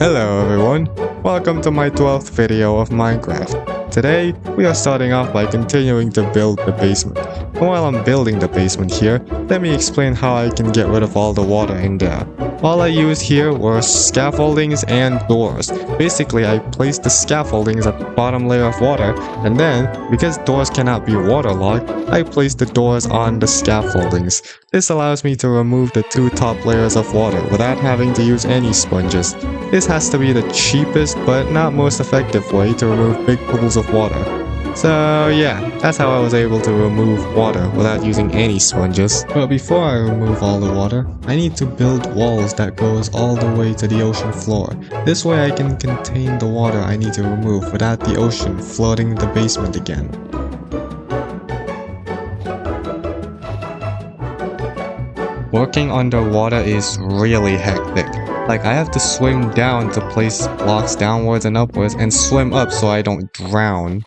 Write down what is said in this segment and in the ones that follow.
Hello everyone, welcome to my 12th video of Minecraft. Today, we are starting off by continuing to build the basement. And while I'm building the basement here, let me explain how I can get rid of all the water in there. All I used here were scaffoldings and doors. Basically, I placed the scaffoldings at the bottom layer of water, and then, because doors cannot be waterlogged, I placed the doors on the scaffoldings. This allows me to remove the two top layers of water without having to use any sponges. This has to be the cheapest but not most effective way to remove big pools of water. So yeah, that's how I was able to remove water without using any sponges. But before I remove all the water, I need to build walls that goes all the way to the ocean floor. This way I can contain the water I need to remove without the ocean flooding the basement again. Working underwater is really hectic. Like, I have to swim down to place blocks downwards and upwards and swim up so I don't drown.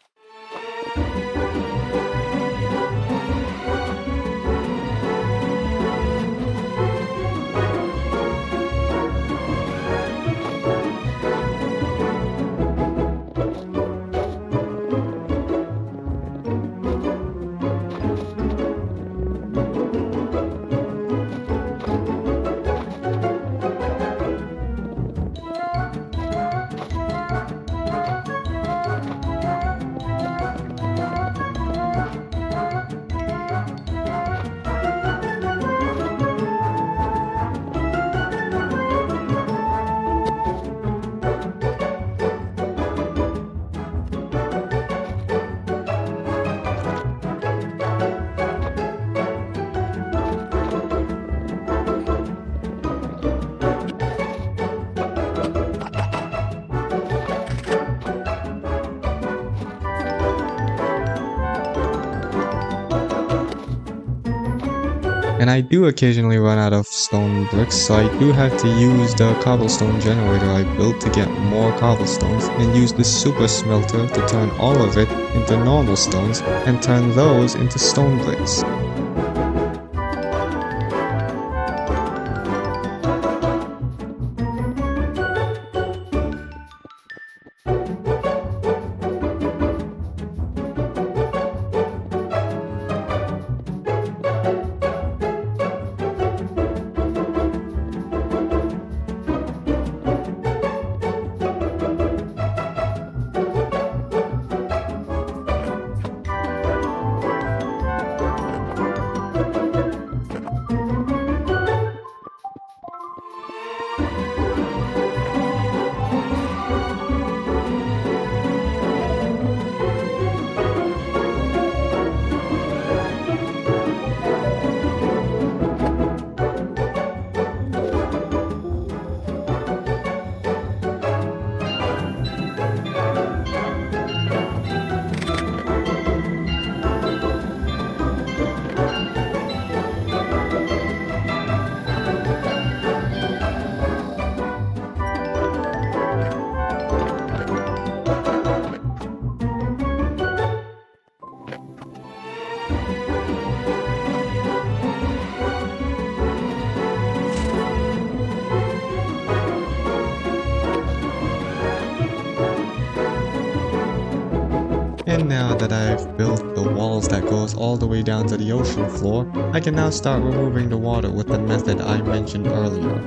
And I do occasionally run out of stone bricks, so I do have to use the cobblestone generator I built to get more cobblestones, and use the super smelter to turn all of it into normal stones, and turn those into stone bricks. And now that I've built the walls that goes all the way down to the ocean floor, I can now start removing the water with the method I mentioned earlier.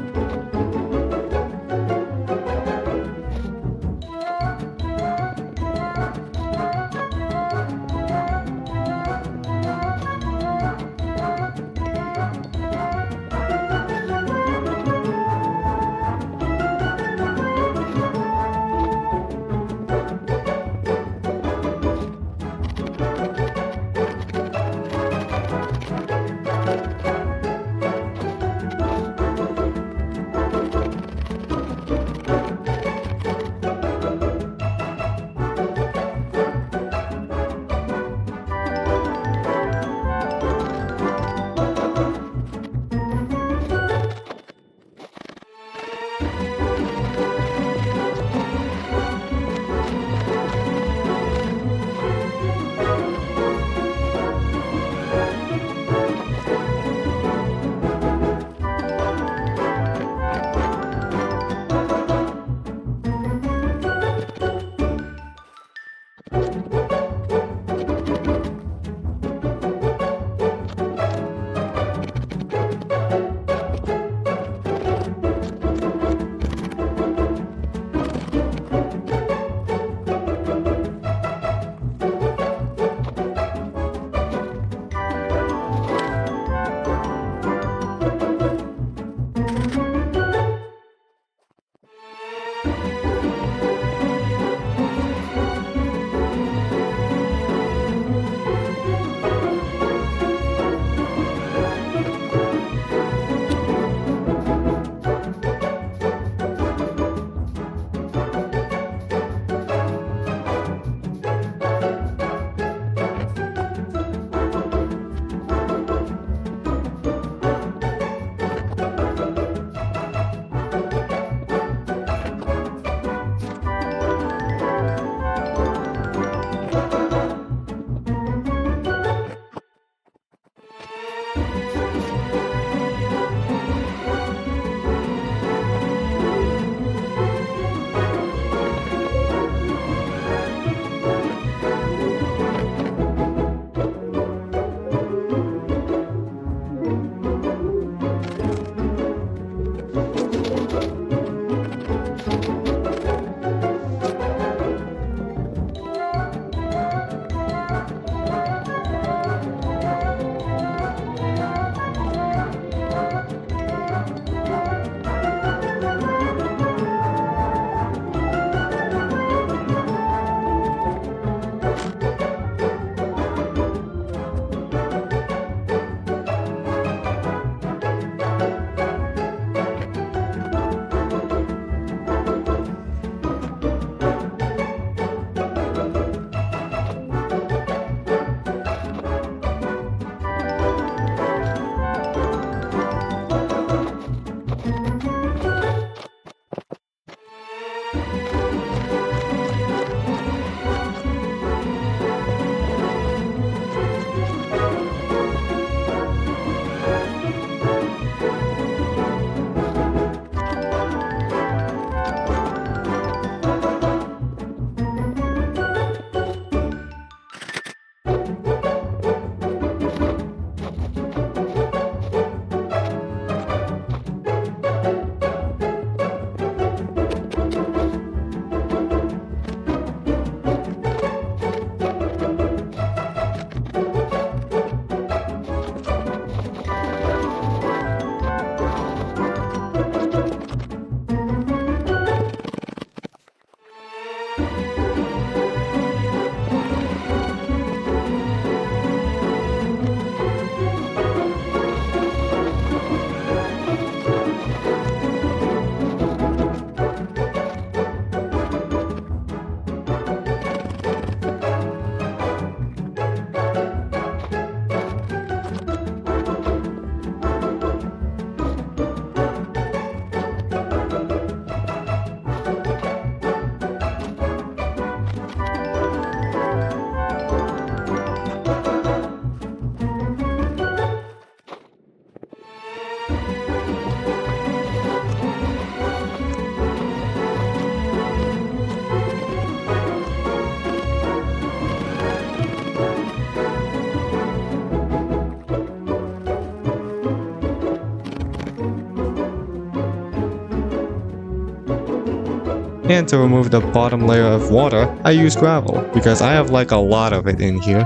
And to remove the bottom layer of water, I use gravel, because I have like a lot of it in here.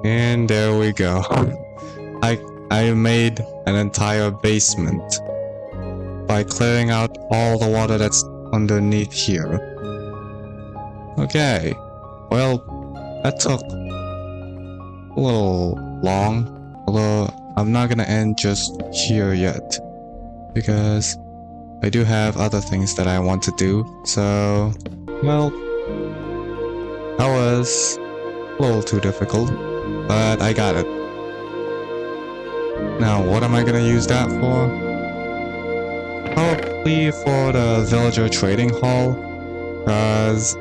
And there we go. I made an entire basement by clearing out all the water that's underneath here. Okay, well, that took a little long, although I'm not gonna end just here yet, because I do have other things that I want to do, so, well, that was a little too difficult, but I got it. Now, what am I gonna use that for? Probably for the villager trading hall, cause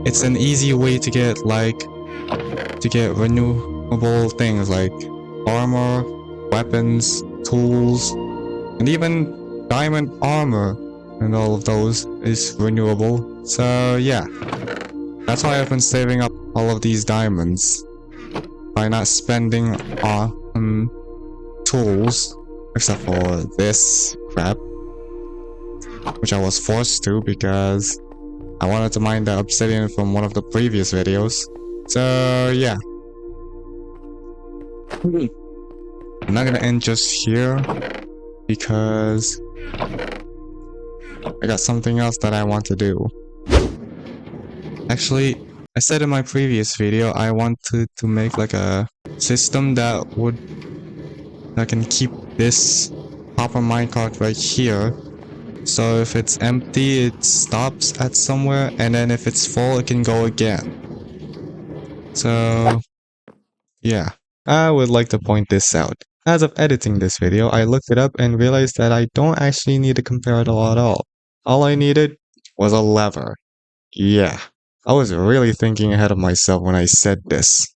it's an easy way to get renewable things like armor, weapons, tools, and even diamond armor, and all of those is renewable. So yeah, that's why I've been saving up all of these diamonds by not spending on tools, except for this crap, which I was forced to because I wanted to mine the obsidian from one of the previous videos. So yeah, I'm not gonna end just here because I got something else that I want to do. Actually, I said in my previous video I wanted to make like a system that can keep this copper minecart right here. So if it's empty, it stops at somewhere, and then if it's full, it can go again. So yeah. I would like to point this out. As of editing this video, I looked it up and realized that I don't actually need a comparator at all. All I needed was a lever. Yeah, I was really thinking ahead of myself when I said this.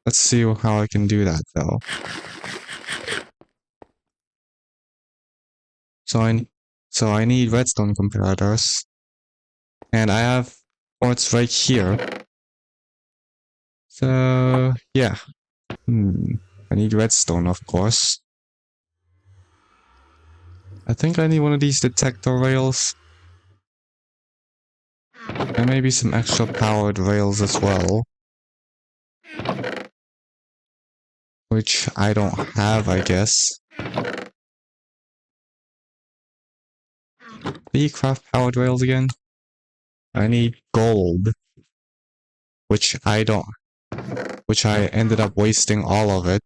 Let's see how I can do that though. So I need redstone comparators. And I have quartz right here. So yeah. I need redstone, of course. I think I need one of these detector rails. And maybe some extra powered rails as well. Which I don't have, I guess. Do you craft powered rails again? I need gold. Which I don't. Which I ended up wasting all of it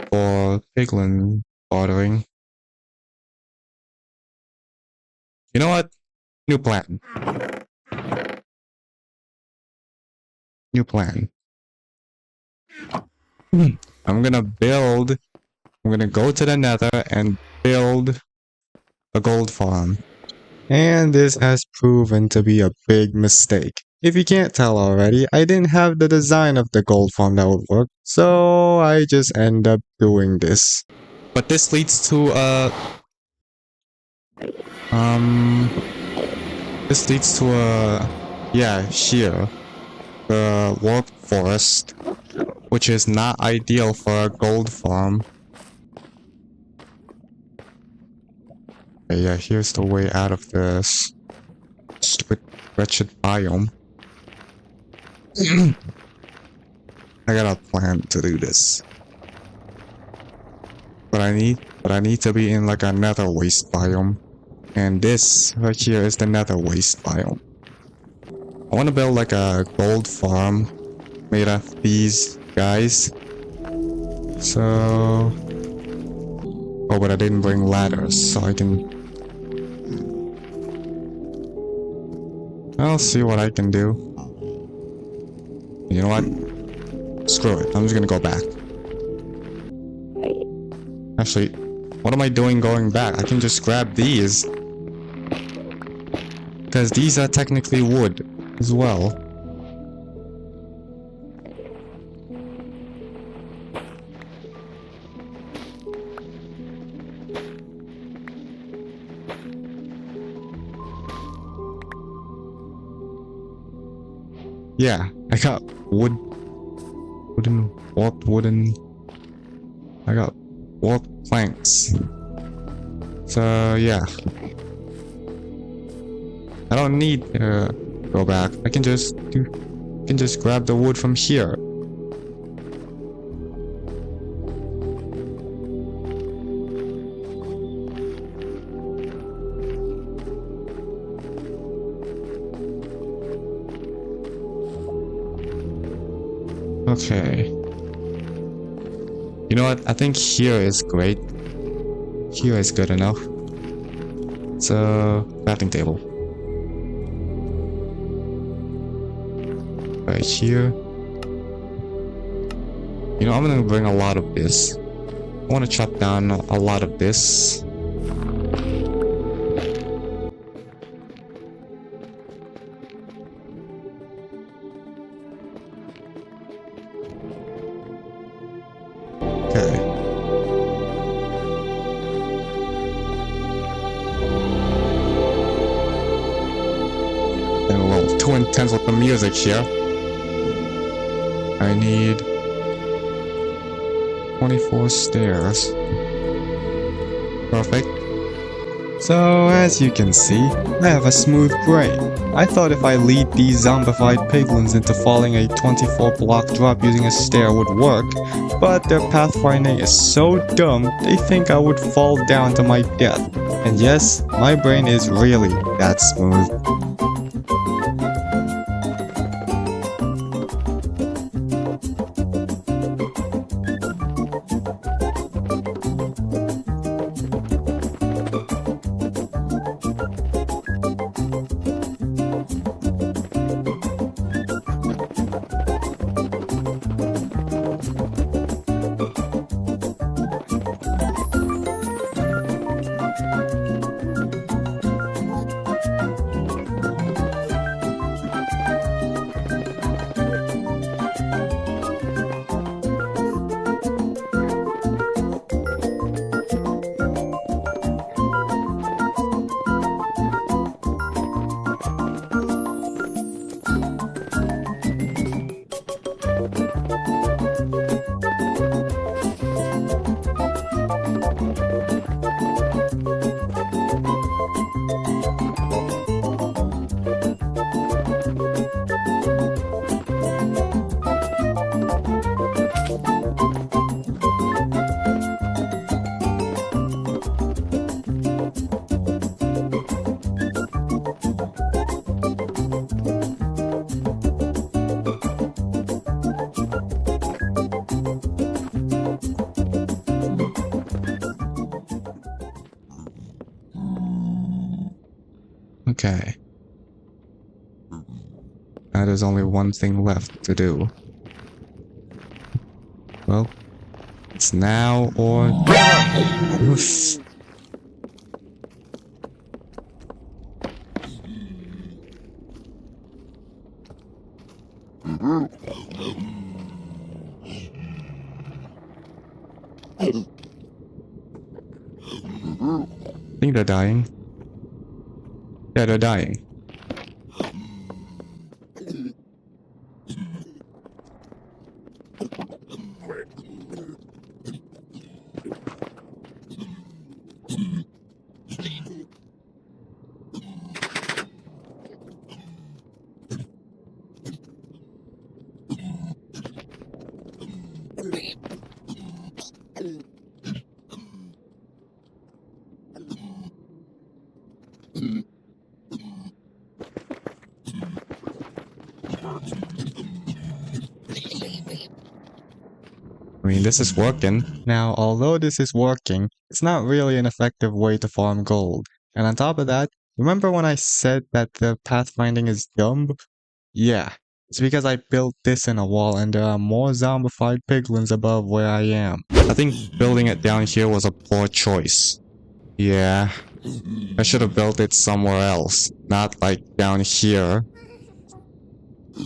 for piglin bartering. You know what? New plan. New plan. I'm gonna go to the Nether and build a gold farm. And this has proven to be a big mistake. If you can't tell already, I didn't have the design of the gold farm that would work, so I just end up doing this. But this leads to yeah, here, the warp forest, which is not ideal for a gold farm. Okay, yeah, here's the way out of this stupid, wretched biome. I got a plan to do this. But I need to be in like a nether waste biome. And this right here is the nether waste biome. I want to build like a gold farm made of these guys. So... oh, but I didn't bring ladders, so I can... I'll see what I can do. You know what? Screw it. I'm just gonna go back. Actually, what am I doing going back? I can just grab these. Because these are technically wood as well. Yeah, I got warped wooden. I got warped planks. So yeah, I don't need to go back. I can just grab the wood from here. Okay. You know what? I think here is great. Here is good enough. So, crafting table. Right here. You know, I'm gonna bring a lot of this. I want to chop down a lot of this. Okay. And a little too intense with the music here. I need 24 stairs. Perfect. So, as you can see, I have a smooth brain. I thought if I lead these zombified piglins into falling a 24 block drop using a stair would work, but their pathfinding is so dumb they think I would fall down to my death. And yes, my brain is really that smooth. Okay. Now there's only one thing left to do. Well, it's now or never. Oof. I think they're dying. Yeah, they're dying. I mean, this is working. Now, although this is working, it's not really an effective way to farm gold. And on top of that, remember when I said that the pathfinding is dumb? Yeah, it's because I built this in a wall and there are more zombified piglins above where I am. I think building it down here was a poor choice. Yeah, I should have built it somewhere else, not like down here.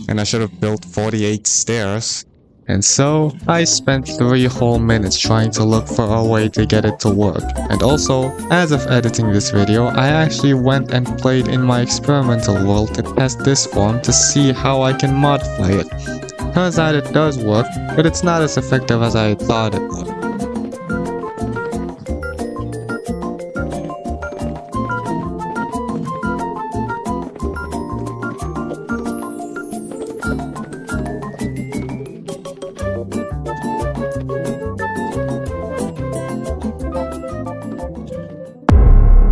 And I should have built 48 stairs. And so, I spent 3 whole minutes trying to look for a way to get it to work. And also, as of editing this video, I actually went and played in my experimental world to test this farm to see how I can modify it. Turns out it does work, but it's not as effective as I thought it would.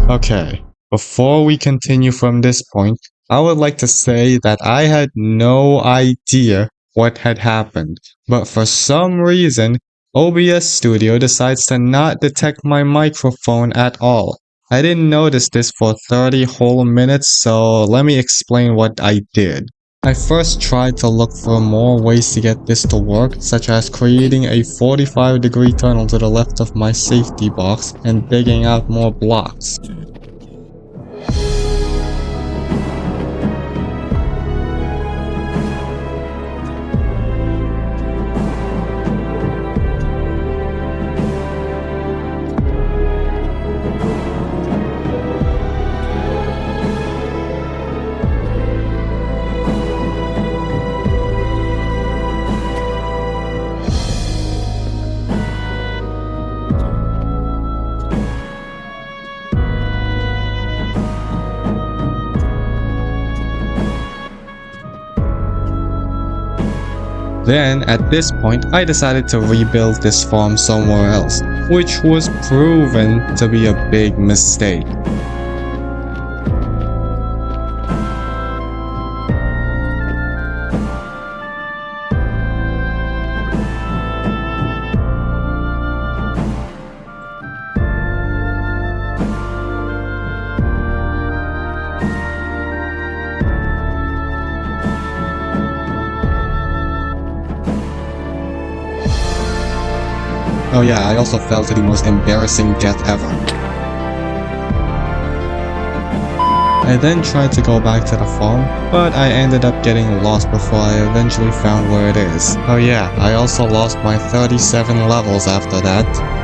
Okay, before we continue from this point, I would like to say that I had no idea what had happened, but for some reason, OBS Studio decides to not detect my microphone at all. I didn't notice this for 30 whole minutes, so let me explain what I did. I first tried to look for more ways to get this to work, such as creating a 45-degree tunnel to the left of my safety box and digging out more blocks. Then, at this point, I decided to rebuild this farm somewhere else, which was proven to be a big mistake. Oh yeah, I also fell to the most embarrassing death ever. I then tried to go back to the farm, but I ended up getting lost before I eventually found where it is. Oh yeah, I also lost my 37 levels after that.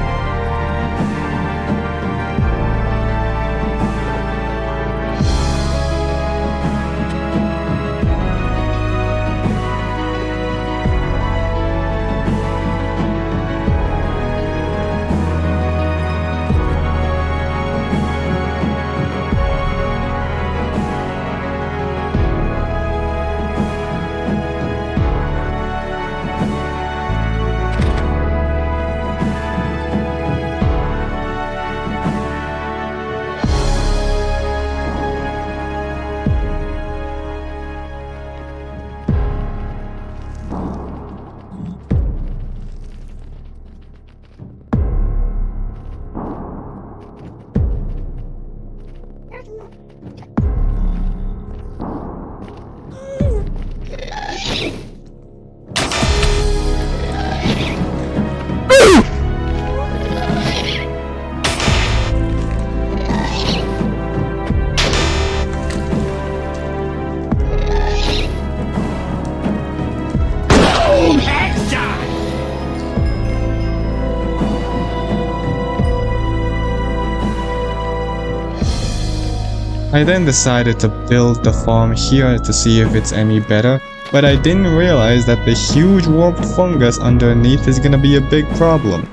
I then decided to build the farm here to see if it's any better, but I didn't realize that the huge warped fungus underneath is gonna be a big problem.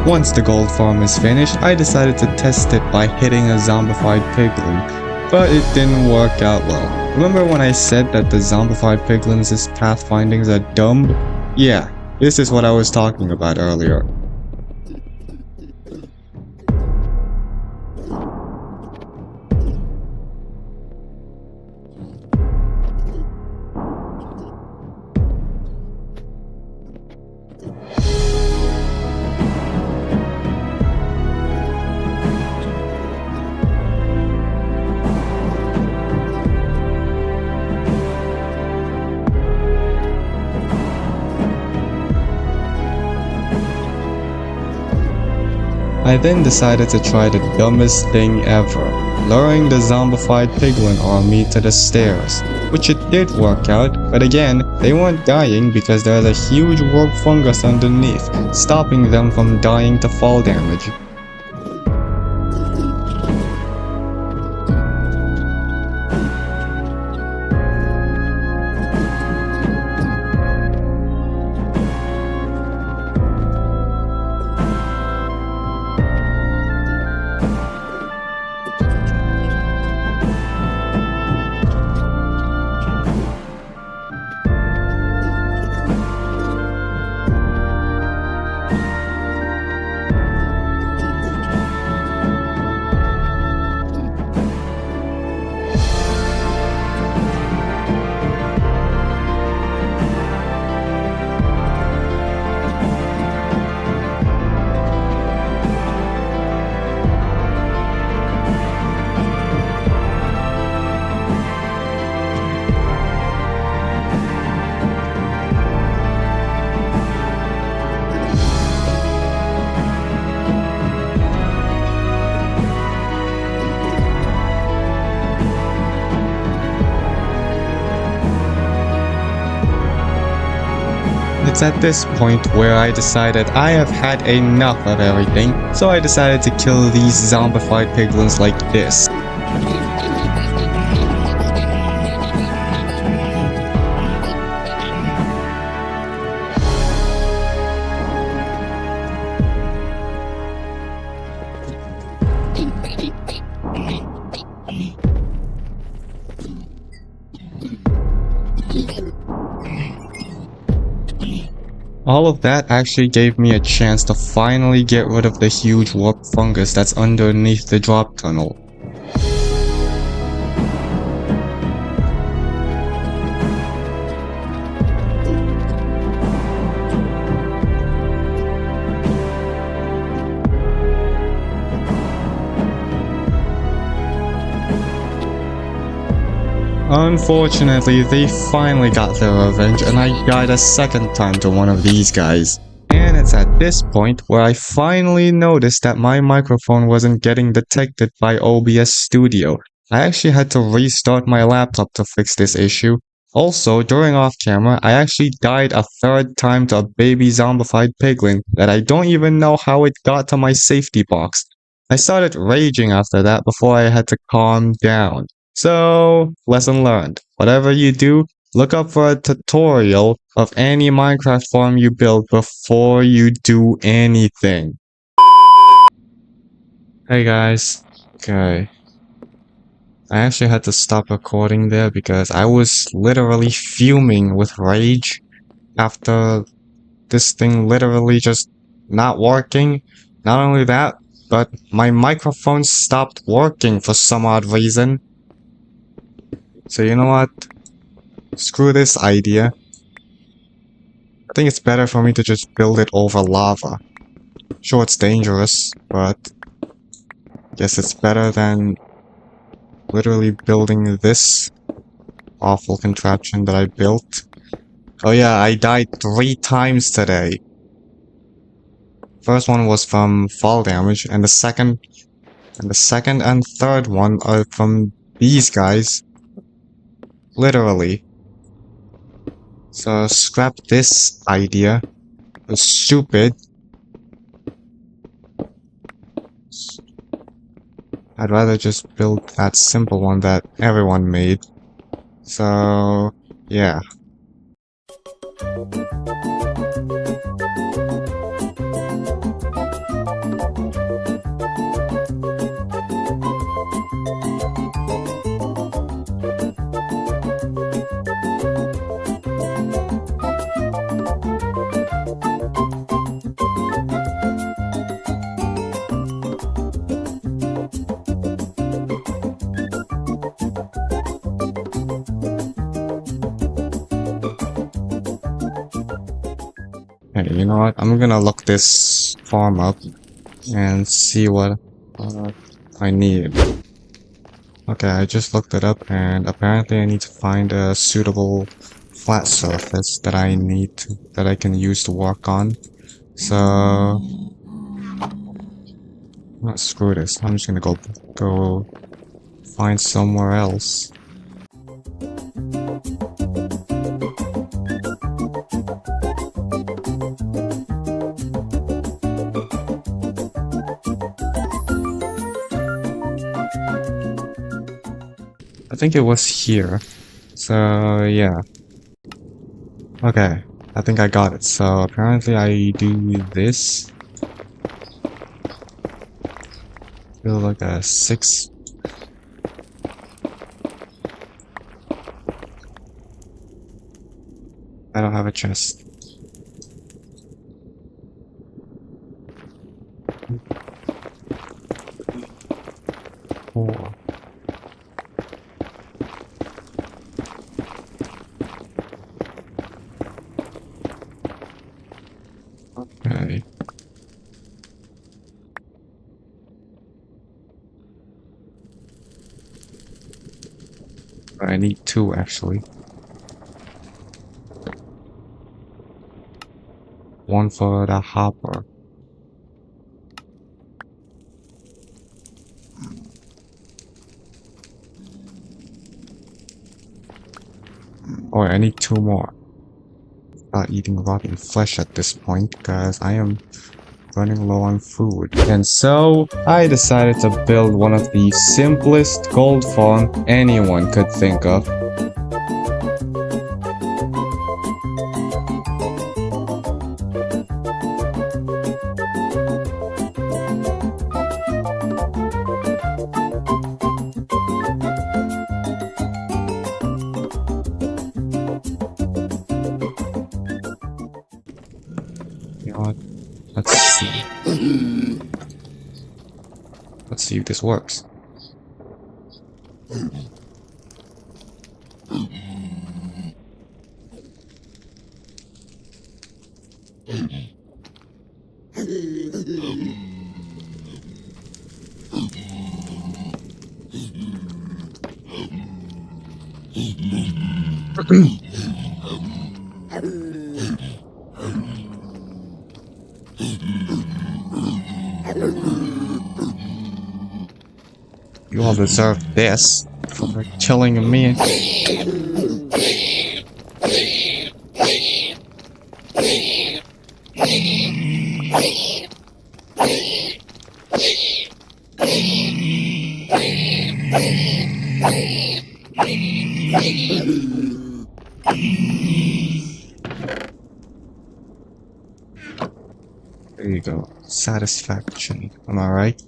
Once the gold farm is finished, I decided to test it by hitting a zombified piglin, but it didn't work out well. Remember when I said that the zombified piglins' pathfindings are dumb? Yeah, this is what I was talking about earlier. I then decided to try the dumbest thing ever, luring the zombified piglin army to the stairs, which it did work out, but again, they weren't dying because there's a huge warp fungus underneath, stopping them from dying to fall damage. It's at this point where I decided I have had enough of everything, so I decided to kill these zombified piglins like this. All of that actually gave me a chance to finally get rid of the huge warp fungus that's underneath the drop tunnel. Unfortunately, they finally got their revenge and I died a second time to one of these guys. And it's at this point where I finally noticed that my microphone wasn't getting detected by OBS Studio. I actually had to restart my laptop to fix this issue. Also, during off camera, I actually died a third time to a baby zombified piglin that I don't even know how it got to my safety box. I started raging after that before I had to calm down. So, lesson learned. Whatever you do, look up for a tutorial of any Minecraft farm you build before you do anything. Hey guys. Okay. I actually had to stop recording there because I was literally fuming with rage after this thing literally just not working. Not only that, but my microphone stopped working for some odd reason. So you know what? Screw this idea. I think it's better for me to just build it over lava. Sure, it's dangerous, but guess it's better than literally building this awful contraption that I built. Oh yeah, I died 3 times today. First one was from fall damage, and the second and third one are from these guys. Literally. So scrap this idea. It's stupid. I'd rather just build that simple one that everyone made. So, yeah. Hey, you know what? I'm gonna look this farm up and see what I need. Okay, I just looked it up and apparently I need to find a suitable flat surface that that I can use to work on. So, screw this. I'm just gonna go find somewhere else. I think it was here. So, yeah. Okay, I think I got it. So, apparently I do this. Feel like a 6. I don't have a chest. Four. Okay. I need 2 actually. 1 for the hopper. Oh, I need 2 more. Not eating rotten flesh at this point because I am running low on food. And so, I decided to build one of the simplest gold farm anyone could think of. You know what? Let's see. Let's see if this works. You all deserve this for killing me. There you go. Satisfaction. Am I right?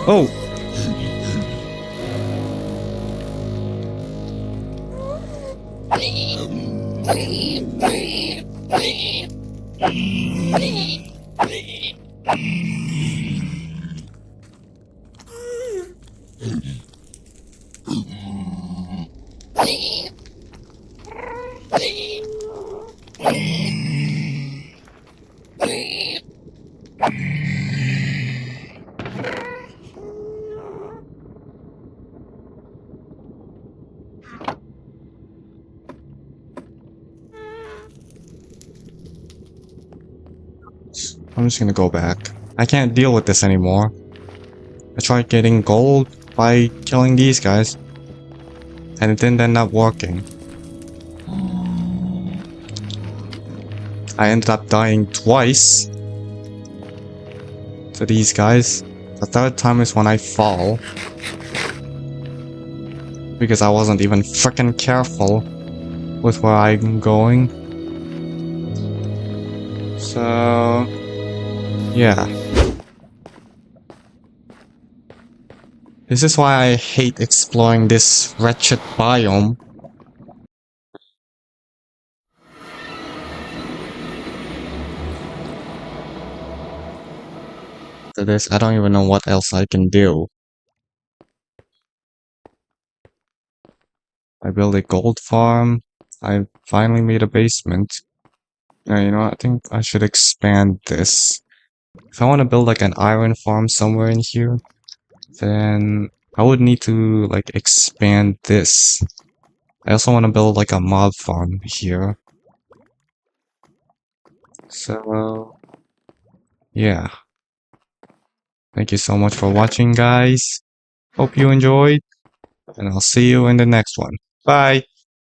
Oh! I'm just gonna go back. I can't deal with this anymore. I tried getting gold by killing these guys, and it didn't end up working. I ended up dying twice to these guys. The third time is when I fall. Because I wasn't even freaking careful with where I'm going. So... yeah. This is why I hate exploring this wretched biome. After this, I don't even know what else I can do. I built a gold farm. I finally made a basement. Now, you know what? I think I should expand this. If I want to build like an iron farm somewhere in here, then I would need to like expand this. I also want to build like a mob farm here. So, yeah. Thank you so much for watching, guys. Hope you enjoyed, and I'll see you in the next one. Bye!